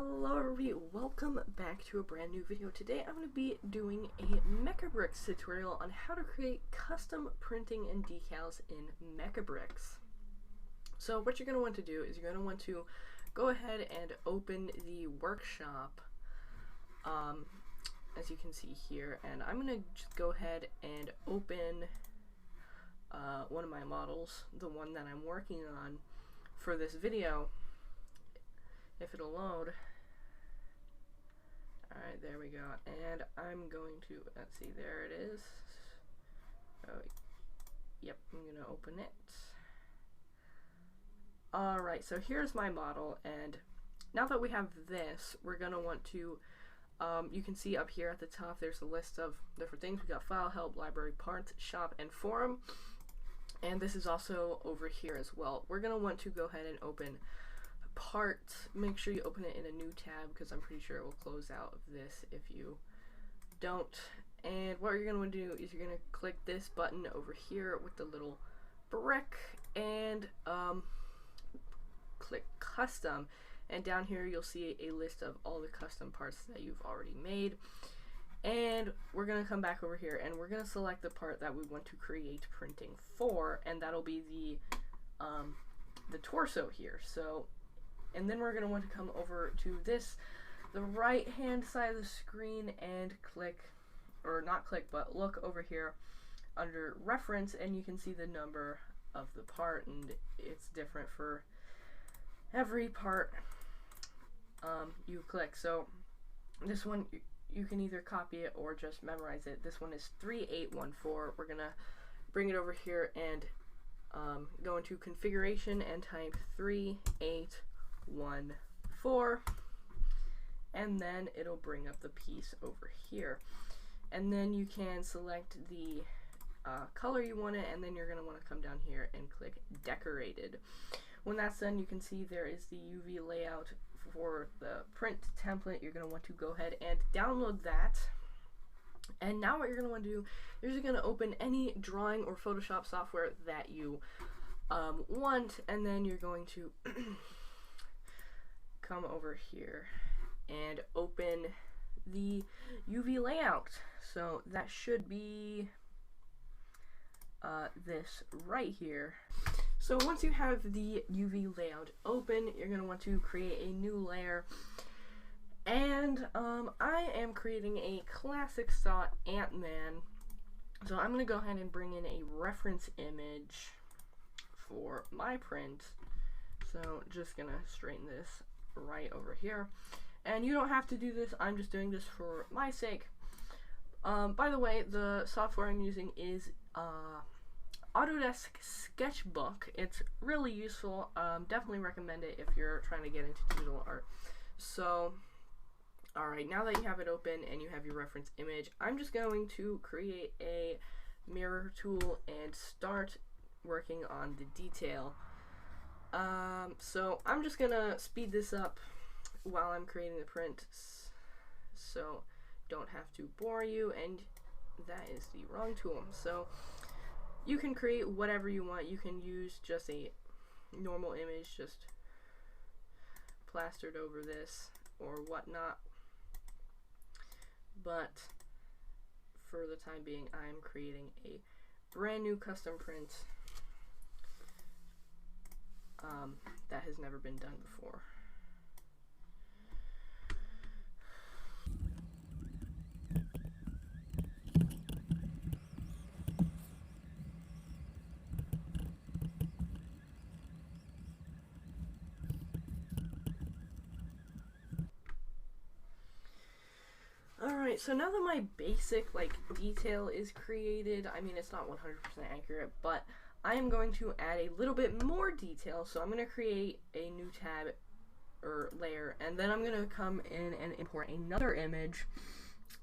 Hello everybody, welcome back to a brand new video. Today I'm going to be doing a mecabricks tutorial on how to create custom printing and decals in mecabricks. So what you're going to want to do is you're going to want to go ahead and open the workshop, as you can see here, and I'm going to just go ahead and open one of my models, the one that I'm working on for this video. If it'll load. Alright, there we go. And I'm going to, let's see, there it is. Oh, yep, I'm going to open it. Alright, so here's my model, and now that we have this, we're going to want to, you can see up here at the top, there's a list of different things. We got file, help, library, parts, shop, and forum. And this is also over here as well. We're going to want to go ahead and open part. Make sure you open it in a new tab because I'm pretty sure it will close out of this if you don't. And what you're going to want to do is you're going to click this button over here with the little brick and click custom, and down here you'll see a list of all the custom parts that you've already made. And we're going to come back over here and we're going to select the part that we want to create printing for, and that'll be the torso here. So and then we're going to want to come over to the right hand side of the screen and click, or not click, but look over here under reference, and you can see the number of the part, and it's different for every part you click. So this one, you can either copy it or just memorize it. This one is 3814. We're going to bring it over here and go into configuration and type 3814, and then it'll bring up the piece over here, and then you can select the color you want it, and then you're going to want to come down here and click decorated. When that's done, you can see there is the UV layout for the print template. You're going to want to go ahead and download that. And now what you're going to want to do is you're going to open any drawing or Photoshop software that you want, and then you're going to come over here and open the UV layout. So that should be this right here. So once you have the UV layout open, you're going to want to create a new layer. And I am creating a classic style Ant-Man. So I'm going to go ahead and bring in a reference image for my print. So just going to straighten this right over here, and you don't have to do this. I'm just doing this for my sake. By the way, the software I'm using is Autodesk Sketchbook. It's really useful. Definitely recommend it if you're trying to get into digital art. So alright, now that you have it open and you have your reference image, I'm just going to create a mirror tool and start working on the detail. So I'm just gonna speed this up while I'm creating the print, so don't have to bore you, and that is the wrong tool. So you can create whatever you want. You can use just a normal image, just plastered over this or whatnot, but for the time being I'm creating a brand new custom print that has never been done before. Alright, so now that my basic detail is created, I mean it's not 100% accurate, but I am going to add a little bit more detail. So I'm going to create a new tab or layer, and then I'm going to come in and import another image,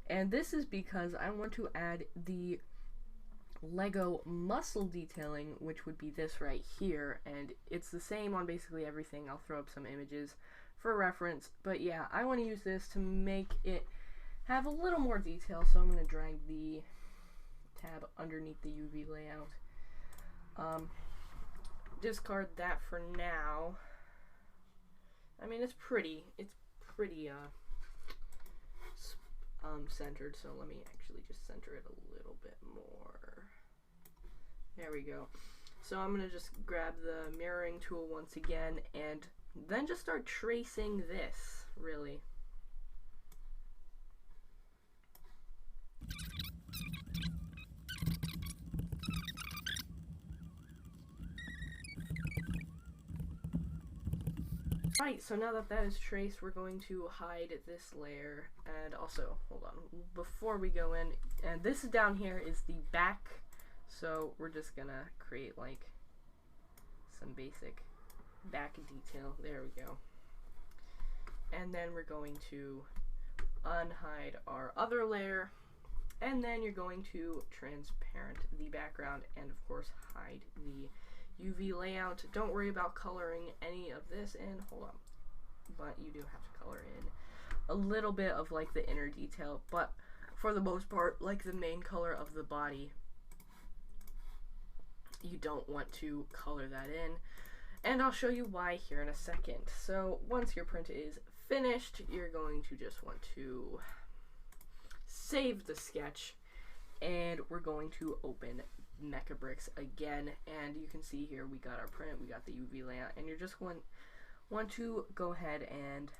and this is because I want to add the Lego muscle detailing, which would be this right here, and it's the same on basically everything. I'll throw up some images for reference, but yeah, I want to use this to make it have a little more detail, so I'm going to drag the tab underneath the UV layout. Discard that for now. I mean, it's pretty pretty centered, so let me actually just center it a little bit more. There we go. So I'm gonna just grab the mirroring tool once again and then just start tracing this, really. Right, so now that that is traced, we're going to hide this layer, and also, hold on, before we go in, and this down here is the back, so we're just gonna create like some basic back detail. There we go. And then we're going to unhide our other layer, and then you're going to transparent the background, and of course hide the UV layout. Don't worry about coloring any of this in, hold on, but you do have to color in a little bit of like the inner detail, but for the most part, like the main color of the body, you don't want to color that in, and I'll show you why here in a second. So once your print is finished, you're going to just want to save the sketch, and we're going to open mecabricks again, and you can see here we got our print, we got the UV layout, and you're just going want to go ahead and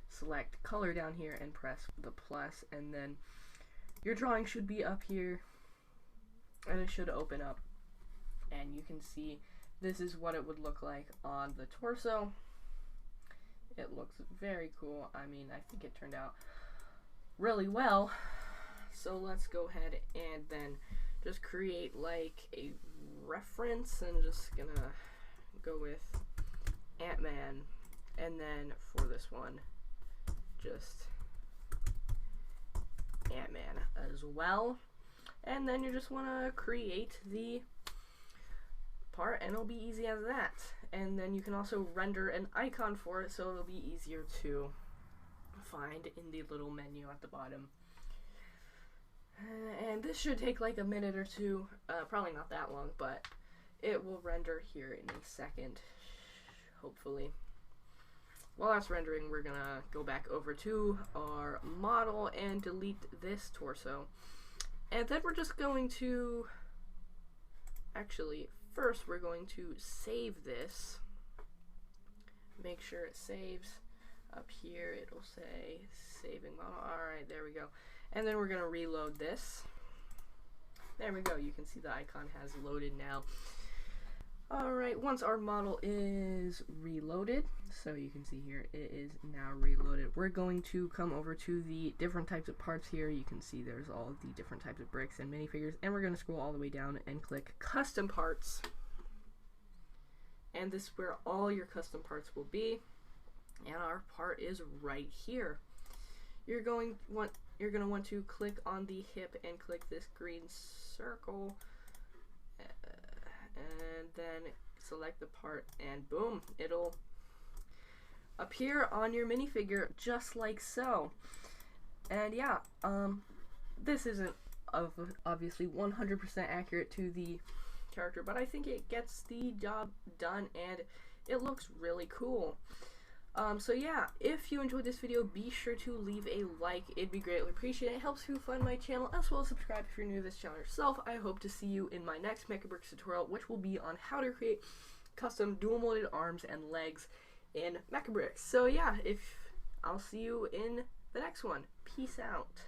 select color down here and press the plus, and then your drawing should be up here and it should open up, and you can see this is what it would look like on the torso. It looks very cool. I mean, I think it turned out really well. So let's go ahead and then just create like a reference, and just gonna go with Ant-Man, and then for this one just Ant-Man as well, and then you just want to create the part and it'll be easy as that. And then you can also render an icon for it so it'll be easier to find in the little menu at the bottom. And this should take like a minute or two, probably not that long, but it will render here in a second, hopefully. While that's rendering, we're gonna go back over to our model and delete this torso. And then we're just going to, actually, first we're going to save this. Make sure it saves. Up here it'll say saving model. Alright, there we go. And then we're going to reload this. There we go. You can see the icon has loaded now. Alright, once our model is reloaded, so you can see here it is now reloaded, we're going to come over to the different types of parts here. You can see there's all of the different types of bricks and minifigures, and we're going to scroll all the way down and click custom parts. And this is where all your custom parts will be. And our part is right here. You're going to want to click on the hip and click this green circle, and then select the part, and boom, it'll appear on your minifigure just like so. And yeah, this isn't obviously 100% accurate to the character, but I think it gets the job done and it looks really cool. So yeah, if you enjoyed this video, be sure to leave a like. It'd be greatly appreciated. It helps you fund my channel, as well as subscribe if you're new to this channel yourself. I hope to see you in my next mecabricks tutorial, which will be on how to create custom dual molded arms and legs in mecabricks. So yeah, I'll see you in the next one. Peace out.